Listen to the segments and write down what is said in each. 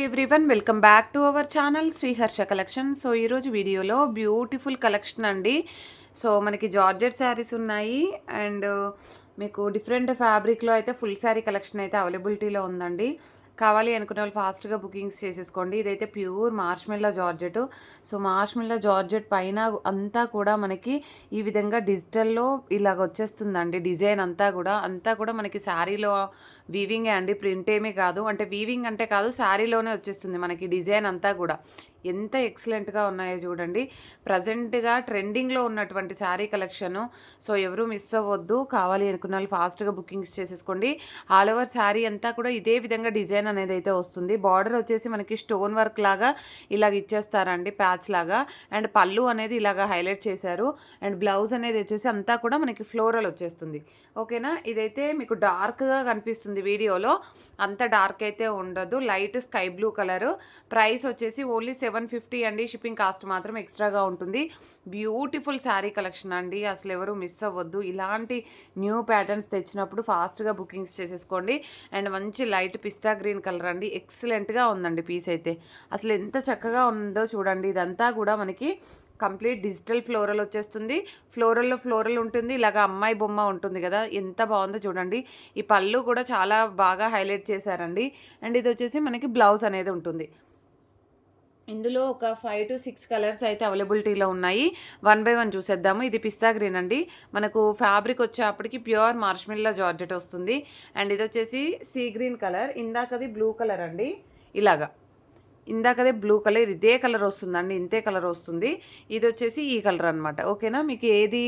Everyone, welcome back to our channel Sriharsha collection. So ఈరోజు వీడియోలో beautiful collection అండి. So మనకి జార్జెట్ శారీస్ ఉన్నాయి అండ్ మీకు డిఫరెంట్ ఫ్యాబ్రిక్లో అయితే ఫుల్ శారీ కలెక్షన్ అయితే అవైలబిలిటీలో ఉందండి. కావాలి అనుకునే వాళ్ళు ఫాస్ట్గా బుకింగ్స్ చేసేసుకోండి. ఇదైతే pure marshmallow georgette. So మార్ష్మెల్లో georgette పైన అంతా కూడా మనకి ఈ విధంగా డిజిటల్లో ఇలాగ వచ్చేస్తుందండి. డిజైన్ అంతా కూడా మనకి శారీలో వీవింగే అండి, ప్రింట్ ఏమీ కాదు. అంటే వీవింగ్ అంటే కాదు, శారీలోనే వచ్చేస్తుంది మనకి డిజైన్ అంతా కూడా. ఎంత ఎక్సలెంట్గా ఉన్నాయో చూడండి. ప్రజెంట్గా ట్రెండింగ్లో ఉన్నటువంటి శారీ కలెక్షను. సో ఎవరు మిస్ అవ్వద్దు. కావాలి అనుకున్న వాళ్ళు ఫాస్ట్గా బుకింగ్స్ చేసేసుకోండి. ఆల్ ఓవర్ శారీ అంతా కూడా ఇదే విధంగా డిజైన్ అనేది అయితే వస్తుంది. బార్డర్ వచ్చేసి మనకి స్టోన్ వర్క్ లాగా ఇలాగ ఇచ్చేస్తారండి, ప్యాచ్ లాగా. అండ్ పళ్ళు అనేది ఇలాగ హైలైట్ చేశారు. అండ్ బ్లౌజ్ అనేది వచ్చేసి అంతా కూడా మనకి ఫ్లోరల్ వచ్చేస్తుంది. ఓకేనా. ఇదైతే మీకు డార్క్గా కనిపిస్తుంది వీడియోలో, అంత డార్క్ అయితే ఉండదు. Light sky blue colour. Price వచ్చేసి ఓన్లీ 750 అండి. షిప్పింగ్ కాస్ట్ మాత్రం ఎక్స్ట్రాగా ఉంటుంది. బ్యూటిఫుల్ శారీ కలెక్షన్ అండి, అసలు ఎవరు మిస్ అవ్వద్దు. ఇలాంటి న్యూ ప్యాటర్న్స్ తెచ్చినప్పుడు ఫాస్ట్గా బుకింగ్స్ చేసేసుకోండి. అండ్ మంచి లైట్ పిస్తా గ్రీన్ కలర్ అండి, ఎక్సలెంట్గా ఉందండి పీస్ అయితే. అసలు ఎంత చక్కగా ఉందో చూడండి. ఇదంతా కూడా మనకి కంప్లీట్ డిజిటల్ ఫ్లోరల్ వచ్చేస్తుంది. ఫ్లోరల్లో ఫ్లోరల్ ఉంటుంది, ఇలాగ అమ్మాయి బొమ్మ ఉంటుంది కదా, ఎంత బాగుందో చూడండి. ఈ పళ్ళు కూడా చాలా బాగా హైలైట్ చేశారండి. అండ్ ఇది వచ్చేసి మనకి బ్లౌజ్ అనేది ఉంటుంది. ఇందులో ఒక 5 to 6 కలర్స్ అయితే అవైలబిలిటీలో ఉన్నాయి. 1 by 1 చూసేద్దాము. ఇది పిస్తా గ్రీన్ అండి. మనకు ఫ్యాబ్రిక్ వచ్చేప్పటికి ప్యూర్ మార్ష్మెల్లో జార్జెట్ వస్తుంది. అండ్ ఇది వచ్చేసి సీ గ్రీన్ కలర్. ఇందాకది బ్లూ కలర్ అండి. ఇలాగా ఇందాకదే బ్లూ కలర్, ఇదే కలర్ వస్తుందండి, ఇంతే కలర్ వస్తుంది. ఇది వచ్చేసి ఈ కలర్ అనమాట. ఓకేనా. మీకు ఏది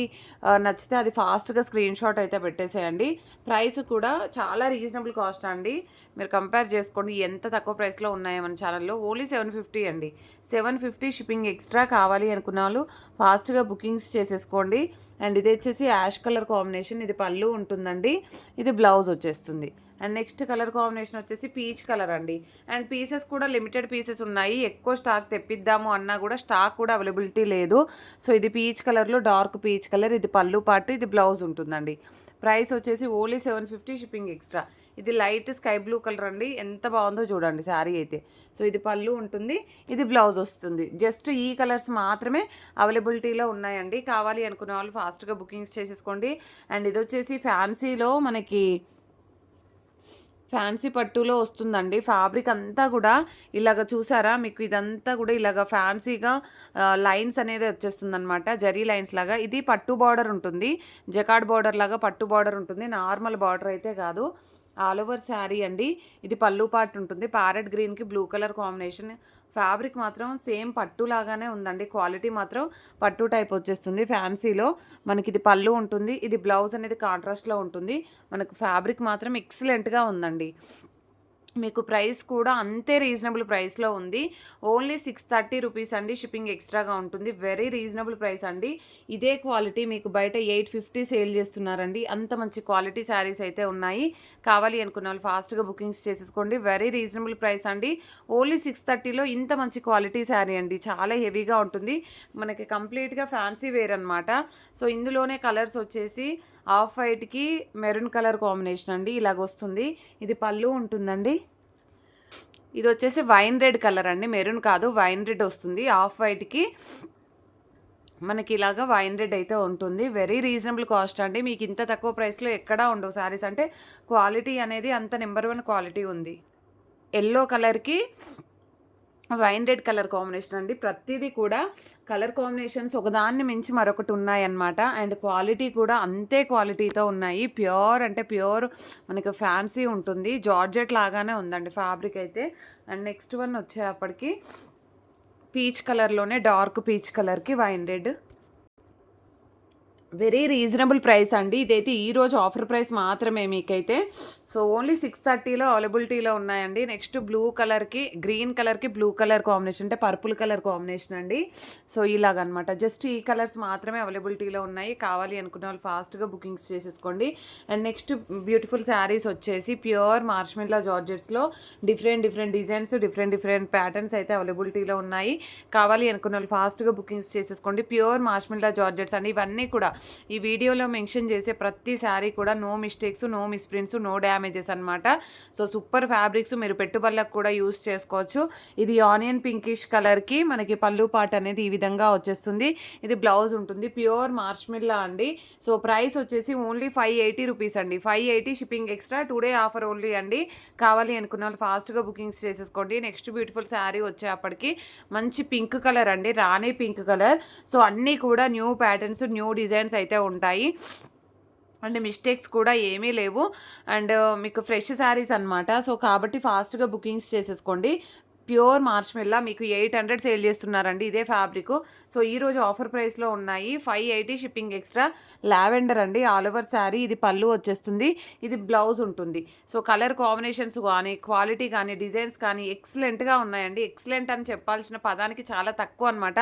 నచ్చితే అది ఫాస్ట్గా స్క్రీన్ షాట్ అయితే పెట్టేసేయండి. ప్రైస్ కూడా చాలా రీజనబుల్ కాస్ట్ అండి. మీరు కంపేర్ చేసుకోండి ఎంత తక్కువ ప్రైస్లో ఉన్నాయో మన ఛానల్లో. ఓన్లీ 750 అండి. 750 షిప్పింగ్ ఎక్స్ట్రా. కావాలి అనుకున్న వాళ్ళు ఫాస్ట్గా బుకింగ్స్ చేసేసుకోండి. అండ్ ఇది వచ్చేసి యాష్ కలర్ కాంబినేషన్. ఇది పళ్ళు ఉంటుందండి, ఇది బ్లౌజ్ వచ్చేస్తుంది. అండ్ నెక్స్ట్ కలర్ కాంబినేషన్ వచ్చేసి పీచ్ కలర్ అండి. అండ్ పీసెస్ కూడా లిమిటెడ్ పీసెస్ ఉన్నాయి. ఎక్కువ స్టాక్ తెప్పిద్దాము అన్నా కూడా స్టాక్ కూడా అవైలబిలిటీ లేదు. సో ఇది పీచ్ కలర్లో డార్క్ పీచ్ కలర్. ఇది పళ్ళు పాటు, ఇది బ్లౌజ్ ఉంటుందండి. ప్రైస్ వచ్చేసి ఓన్లీ 750 షిప్పింగ్ ఎక్స్ట్రా. ఇది లైట్ స్కై బ్లూ కలర్ అండి, ఎంత బాగుందో చూడండి శారీ అయితే. సో ఇది పళ్ళు ఉంటుంది, ఇది బ్లౌజ్ వస్తుంది. జస్ట్ ఈ కలర్స్ మాత్రమే అవైలబిలిటీలో ఉన్నాయండి. కావాలి అనుకునే వాళ్ళు ఫాస్ట్గా బుకింగ్స్ చేసేసుకోండి. అండ్ ఇది వచ్చేసి ఫ్యాన్సీలో మనకి ఫ్యాన్సీ పట్టులో వస్తుందండి. ఫ్యాబ్రిక్ అంతా కూడా ఇలాగ చూసారా, మీకు ఇదంతా కూడా ఇలాగ ఫ్యాన్సీగా లైన్స్ అనేది వచ్చేస్తుంది అనమాట, జరీ లైన్స్ లాగా. ఇది పట్టు బార్డర్ ఉంటుంది, జకాడ్ బార్డర్ లాగా పట్టు బార్డర్ ఉంటుంది. నార్మల్ బార్డర్ అయితే కాదు, ఆల్ ఓవర్ శారీ అండి. ఇది పళ్ళు పార్ట్ ఉంటుంది. ప్యారెట్ గ్రీన్కి బ్లూ కలర్ కాంబినేషన్. ఫ్యాబ్రిక్ మాత్రం సేమ్ పట్టు లాగానే ఉందండి. క్వాలిటీ మాత్రం పట్టు టైప్ వచ్చేస్తుంది. ఫ్యాన్సీలో మనకి ఇది పళ్ళు ఉంటుంది, ఇది బ్లౌజ్ అనేది కాంట్రాస్ట్లో ఉంటుంది. మనకు ఫ్యాబ్రిక్ మాత్రం ఎక్సలెంట్గా ఉందండి. మీకు ప్రైస్ కూడా అంతే రీజనబుల్ ప్రైస్లో ఉంది. ఓన్లీ 630 రూపీస్ అండి. షిప్పింగ్ ఎక్స్ట్రాగా ఉంటుంది. వెరీ రీజనబుల్ ప్రైస్ అండి. ఇదే క్వాలిటీ మీకు బయట 850 సేల్ చేస్తున్నారండి. అంత మంచి క్వాలిటీ శారీస్ అయితే ఉన్నాయి. కావాలి అనుకున్న వాళ్ళు ఫాస్ట్గా బుకింగ్స్ చేసేసుకోండి. వెరీ రీజనబుల్ ప్రైస్ అండి. ఓన్లీ 630లో ఇంత మంచి క్వాలిటీ శారీ అండి. చాలా హెవీగా ఉంటుంది, మనకి కంప్లీట్గా ఫ్యాన్సీ వేర్ అనమాట. సో ఇందులోనే కలర్స్ వచ్చేసి ఆఫ్ వైట్కి మెరూన్ కలర్ కాంబినేషన్ అండి, ఇలాగ వస్తుంది. ఇది పళ్ళు ఉంటుందండి. ఇది వచ్చేసి వైన్ రెడ్ కలర్ అండి, మెరూన్ కాదు, వైన్ రెడ్ వస్తుంది. ఆఫ్ వైట్కి మనకి ఇలాగా వైన్ రెడ్ అయితే ఉంటుంది. వెరీ రీజనబుల్ కాస్ట్ అండి. మీకు ఇంత తక్కువ ప్రైస్లో ఎక్కడా ఉండవు శారీస్. అంటే క్వాలిటీ అనేది అంత నెంబర్ 1 క్వాలిటీ ఉంది. ఎల్లో కలర్కి వైన్ రెడ్ కలర్ కాంబినేషన్ అండి. ప్రతిదీ కూడా కలర్ కాంబినేషన్స్ ఒకదాన్ని మించి మరొకటి ఉన్నాయన్నమాట. అండ్ క్వాలిటీ కూడా అంతే క్వాలిటీతో ఉన్నాయి. ప్యూర్ అంటే ప్యూర్ మనకి ఫ్యాన్సీ ఉంటుంది, జార్జెట్ లాగానే ఉందండి ఫ్యాబ్రిక్ అయితే. అండ్ నెక్స్ట్ వన్ వచ్చేప్పటికి పీచ్ కలర్లోనే డార్క్ పీచ్ కలర్కి wine red. Very reasonable price అండి. ఇదైతే ఈరోజు ఆఫర్ ప్రైస్ మాత్రమే మీకైతే. సో ఓన్లీ 630లో అవైలబిలిటీలో ఉన్నాయండి. నెక్స్ట్ బ్లూ కలర్కి గ్రీన్ కలర్కి బ్లూ కలర్ కాంబినేషన్, అంటే పర్పుల్ కలర్ కాంబినేషన్ అండి. సో ఇలాగనమాట, జస్ట్ ఈ కలర్స్ మాత్రమే అవైలబిలిటీలో ఉన్నాయి. కావాలి అనుకున్న వాళ్ళు ఫాస్ట్గా బుకింగ్స్ చేసేసుకోండి. అండ్ నెక్స్ట్ బ్యూటిఫుల్ శారీస్ వచ్చేసి ప్యూర్ మార్ష్మెల్లో జార్జెట్స్లో డిఫరెంట్ డిజైన్స్, డిఫరెంట్ ప్యాటర్న్స్ అయితే అవైలబిలిటీలో ఉన్నాయి. కావాలి అనుకున్న వాళ్ళు ఫాస్ట్గా బుకింగ్స్ చేసేసుకోండి. ప్యూర్ మార్ష్మెల్లో జార్జెట్స్ అండి. ఇవన్నీ కూడా ఈ వీడియోలో మెన్షన్ చేసే ప్రతి శారీ కూడా no mistakes, no misprints, no damage damages అనమాట. సో సూపర్ ఫ్యాబ్రిక్స్, మీరు పెట్టుబడులకు కూడా యూస్ చేసుకోవచ్చు. ఇది ఆనియన్ పింకిష్ కలర్కి మనకి పళ్ళు పాట అనేది ఈ విధంగా వచ్చేస్తుంది. ఇది బ్లౌజ్ ఉంటుంది, ప్యూర్ మార్ష్మిల్లా అండి. సో ప్రైస్ వచ్చేసి ఓన్లీ 580 రూపీస్ అండి. 580 shipping extra, 2 day offer only అండి. కావాలి అనుకున్న వాళ్ళు ఫాస్ట్గా బుకింగ్స్ చేసేసుకోండి. నెక్స్ట్ బ్యూటిఫుల్ శారీ వచ్చేప్పటికి మంచి పింక్ కలర్ అండి, రాణి పింక్ కలర్. సో అన్నీ కూడా న్యూ ప్యాటర్న్స్, న్యూ డిజైన్స్ అయితే ఉంటాయి అండ్ మిస్టేక్స్ కూడా ఏమీ లేవు. అండ్ మీకు ఫ్రెష్ శారీస్ అనమాట. సో కాబట్టి ఫాస్ట్గా బుకింగ్స్ చేసేసుకోండి. ప్యూర్ మార్ష్మిల్లా మీకు 800 సేల్ చేస్తున్నారండి ఇదే ఫ్యాబ్రిక్. సో ఈరోజు ఆఫర్ ప్రైస్లో ఉన్నాయి. 580 షిప్పింగ్ ఎక్స్ట్రా. లావెండర్ అండి, ఆల్ ఓవర్ శారీ. ఇది పళ్ళు వచ్చేస్తుంది, ఇది బ్లౌజ్ ఉంటుంది. సో కలర్ కాంబినేషన్స్ కానీ, క్వాలిటీ కానీ, డిజైన్స్ కానీ ఎక్సలెంట్గా ఉన్నాయండి. ఎక్సలెంట్ అని చెప్పాల్సిన పదానికి చాలా తక్కువ అనమాట.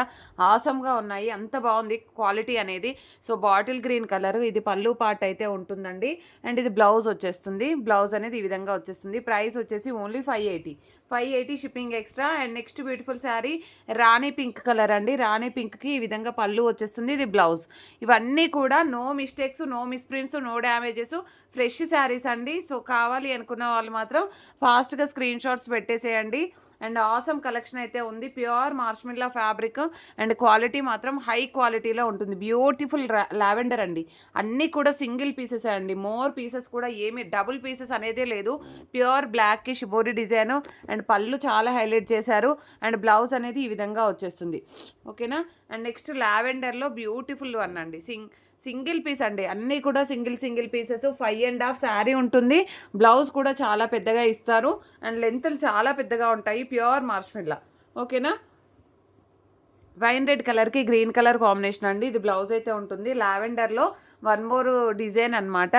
ఆసమ్గా ఉన్నాయి, అంత బాగుంది క్వాలిటీ అనేది. సో బాటిల్ గ్రీన్ కలర్, ఇది పళ్ళు పార్ట్ అయితే ఉంటుందండి. అండ్ ఇది బ్లౌజ్ వచ్చేస్తుంది. బ్లౌజ్ అనేది ఈ విధంగా వచ్చేస్తుంది. ప్రైస్ వచ్చేసి only 580 shipping extra. And next beautiful sari Rani pink colour అండి. రాణి పింక్కి ఈ విధంగా పళ్ళు వచ్చేస్తుంది, ఇది బ్లౌజ్. ఇవన్నీ కూడా no mistakes, no misprints, no damages, fresh saris అండి. సో కావాలి అనుకున్న వాళ్ళు మాత్రం ఫాస్ట్గా స్క్రీన్ షాట్స్ పెట్టేసేయండి. అండ్ ఆసమ్ కలెక్షన్ అయితే ఉంది. ప్యూర్ మార్ష్మిల్లా ఫ్యాబ్రిక్ అండ్ క్వాలిటీ మాత్రం హై క్వాలిటీలో ఉంటుంది. బ్యూటిఫుల్ లావెండర్ అండి. అన్నీ కూడా సింగిల్ పీసెస్ అండి, మోర్ పీసెస్ కూడా ఏమి డబుల్ పీసెస్ అనేదే లేదు. ప్యూర్ బ్లాక్కి షిబోరి డిజైన్ అండ్ పళ్ళు చాలా హైలైట్ చేశారు. అండ్ బ్లౌజ్ అనేది ఈ విధంగా వచ్చేస్తుంది. ఓకేనా. అండ్ నెక్స్ట్ లావెండర్లో బ్యూటిఫుల్ వన్ అండి, సింగిల్ పీస్ అండి. అన్నీ కూడా సింగిల్ పీసెస్. 5.5 శారీ ఉంటుంది. బ్లౌజ్ కూడా చాలా పెద్దగా ఇస్తారు అండ్ లెంత్లు చాలా పెద్దగా ఉంటాయి. ప్యూర్ మార్ష్మిల్లా. ఓకేనా. వైన్ రెడ్ కలర్కి గ్రీన్ కలర్ కాంబినేషన్ అండి. ఇది బ్లౌజ్ అయితే ఉంటుంది. లావెండర్లో 1 మోర్ డిజైన్ అనమాట.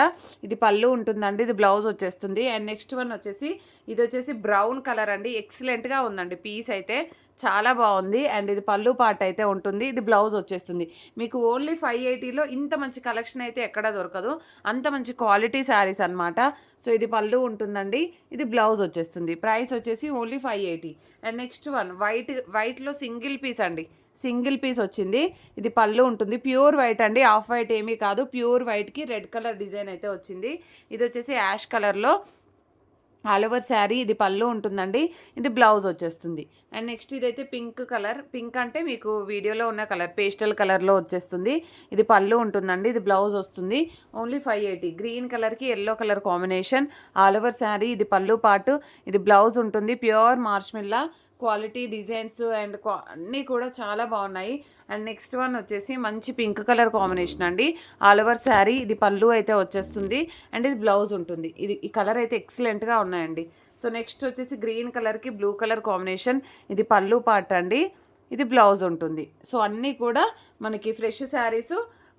ఇది పళ్ళు ఉంటుందండి, ఇది బ్లౌజ్ వచ్చేస్తుంది. అండ్ నెక్స్ట్ వన్ వచ్చేసి ఇది వచ్చేసి బ్రౌన్ కలర్ అండి. ఎక్సలెంట్గా ఉందండి పీస్ అయితే, చాలా బాగుంది. అండ్ ఇది పళ్ళు పార్ట్ అయితే ఉంటుంది, ఇది బ్లౌజ్ వచ్చేస్తుంది. మీకు ఓన్లీ 580లో ఇంత మంచి కలెక్షన్ అయితే ఎక్కడ దొరకదు. అంత మంచి క్వాలిటీ శారీస్ అనమాట. సో ఇది పళ్ళు ఉంటుందండి, ఇది బ్లౌజ్ వచ్చేస్తుంది. ప్రైస్ వచ్చేసి ఓన్లీ 580. అండ్ నెక్స్ట్ వన్ వైట్లో సింగిల్ పీస్ అండి, సింగిల్ పీస్ వచ్చింది. ఇది పళ్ళు ఉంటుంది, ప్యూర్ వైట్ అండి, ఆఫ్ వైట్ ఏమీ కాదు. ప్యూర్ వైట్కి రెడ్ కలర్ డిజైన్ అయితే వచ్చింది. ఇది వచ్చేసి యాష్ కలర్లో ఆల్ ఓవర్ శారీ. ఇది పళ్ళు ఉంటుందండి, ఇది బ్లౌజ్ వచ్చేస్తుంది. అండ్ నెక్స్ట్ ఇదైతే పింక్ కలర్. పింక్ అంటే మీకు వీడియోలో ఉన్న కలర్ పేస్టల్ కలర్లో వచ్చేస్తుంది. ఇది పళ్ళు ఉంటుందండి, ఇది బ్లౌజ్ వస్తుంది. ఓన్లీ 580. గ్రీన్ కలర్కి yellow colour combination, all over sari. ఇది పళ్ళు పార్ట్, ఇది బ్లౌజ్ ఉంటుంది. ప్యూర్ మార్ష్మిల్లా క్వాలిటీ, డిజైన్స్ అండ్ అన్నీ కూడా చాలా బాగున్నాయి. అండ్ నెక్స్ట్ వన్ వచ్చేసి మంచి పింక్ కలర్ కాంబినేషన్ అండి, ఆల్ ఓవర్ శారీ. ఇది పళ్ళు అయితే వచ్చేస్తుంది అండ్ ఇది బ్లౌజ్ ఉంటుంది. ఈ కలర్ అయితే ఎక్సలెంట్గా ఉన్నాయండి. సో నెక్స్ట్ వచ్చేసి గ్రీన్ కలర్కి బ్లూ కలర్ కాంబినేషన్. ఇది పళ్ళు పార్ట్ అండి, ఇది బ్లౌజ్ ఉంటుంది. సో అన్నీ కూడా మనకి ఫ్రెష్ శారీస్,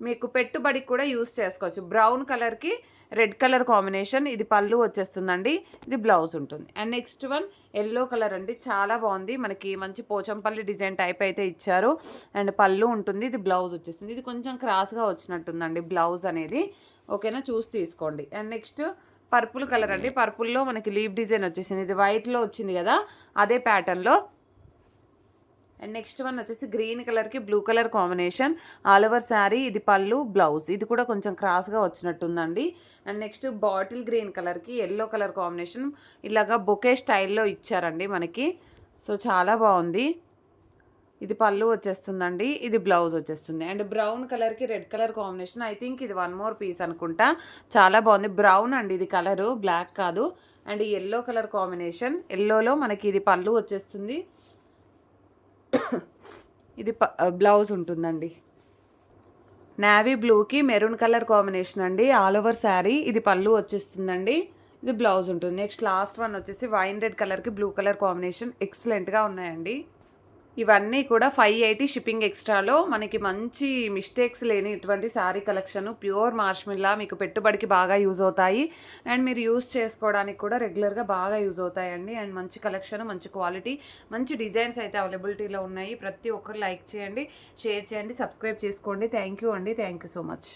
మీకు పెట్టుబడికి కూడా యూస్ చేసుకోవచ్చు. బ్రౌన్ కలర్కి రెడ్ కలర్ కాంబినేషన్, ఇది పళ్ళు వచ్చేస్తుందండి, ఇది బ్లౌజ్ ఉంటుంది. And next one yellow colour అండి, చాలా బాగుంది. మనకి మంచి పోచంపల్లి డిజైన్ టైప్ అయితే ఇచ్చారు అండ్ పళ్ళు ఉంటుంది, ఇది బ్లౌజ్ వచ్చేస్తుంది. ఇది కొంచెం క్రాస్గా వచ్చినట్టుందండి బ్లౌజ్ అనేది. ఓకేనా, చూసి తీసుకోండి. అండ్ నెక్స్ట్ పర్పుల్ కలర్ అండి. పర్పుల్లో మనకి లీవ్ డిజైన్ వచ్చేసింది. ఇది వైట్లో వచ్చింది కదా, అదే ప్యాటర్న్లో. అండ్ నెక్స్ట్ వన్ వచ్చేసి గ్రీన్ కలర్కి blue colour combination, all over sari. ఇది పళ్ళు, బ్లౌజ్. ఇది కూడా కొంచెం క్రాస్గా వచ్చినట్టుందండి. అండ్ నెక్స్ట్ బాటిల్ గ్రీన్ కలర్కి ఎల్లో కలర్ కాంబినేషన్, ఇలాగా బొకే స్టైల్లో ఇచ్చారండి మనకి. సో చాలా బాగుంది. ఇది పళ్ళు వచ్చేస్తుందండి, ఇది బ్లౌజ్ వచ్చేస్తుంది. అండ్ బ్రౌన్ కలర్కి red colour combination. I think ఇది 1 మోర్ పీస్ అనుకుంటా. చాలా బాగుంది. బ్రౌన్ అండి ఇది కలరు, బ్లాక్ కాదు. అండ్ ఎల్లో కలర్ కాంబినేషన్, ఎల్లోలో మనకి ఇది పళ్ళు వచ్చేస్తుంది, ఇది బ్లౌజ్ ఉంటుందండి. నేవీ బ్లూకి మెరూన్ కలర్ కాంబినేషన్ అండి, ఆల్ ఓవర్ శారీ. ఇది పళ్ళు వచ్చేస్తుందండి, ఇది బ్లౌజ్ ఉంటుంది. నెక్స్ట్ లాస్ట్ వన్ వచ్చేసి వైన్ రెడ్ కలర్కి బ్లూ కలర్ కాంబినేషన్. ఎక్సలెంట్గా ఉన్నాయండి. ఇవన్నీ కూడా 580 షిప్పింగ్ ఎక్స్ట్రాలో మనకి మంచి మిస్టేక్స్ లేని ఇటువంటి శారీ కలెక్షన్. ప్యూర్ మార్ష్మిల్లా, మీకు పెట్టుబడికి బాగా యూజ్ అవుతాయి అండ్ మీరు యూజ్ చేసుకోవడానికి కూడా రెగ్యులర్గా బాగా యూజ్ అవుతాయండి. అండ్ మంచి కలెక్షన్, మంచి క్వాలిటీ, మంచి డిజైన్స్ అయితే అవైలబిలిటీలో ఉన్నాయి. ప్రతి ఒక్కరు లైక్ చేయండి, షేర్ చేయండి, సబ్స్క్రైబ్ చేసుకోండి. థ్యాంక్ యూ అండి, థ్యాంక్ యూ సో మచ్.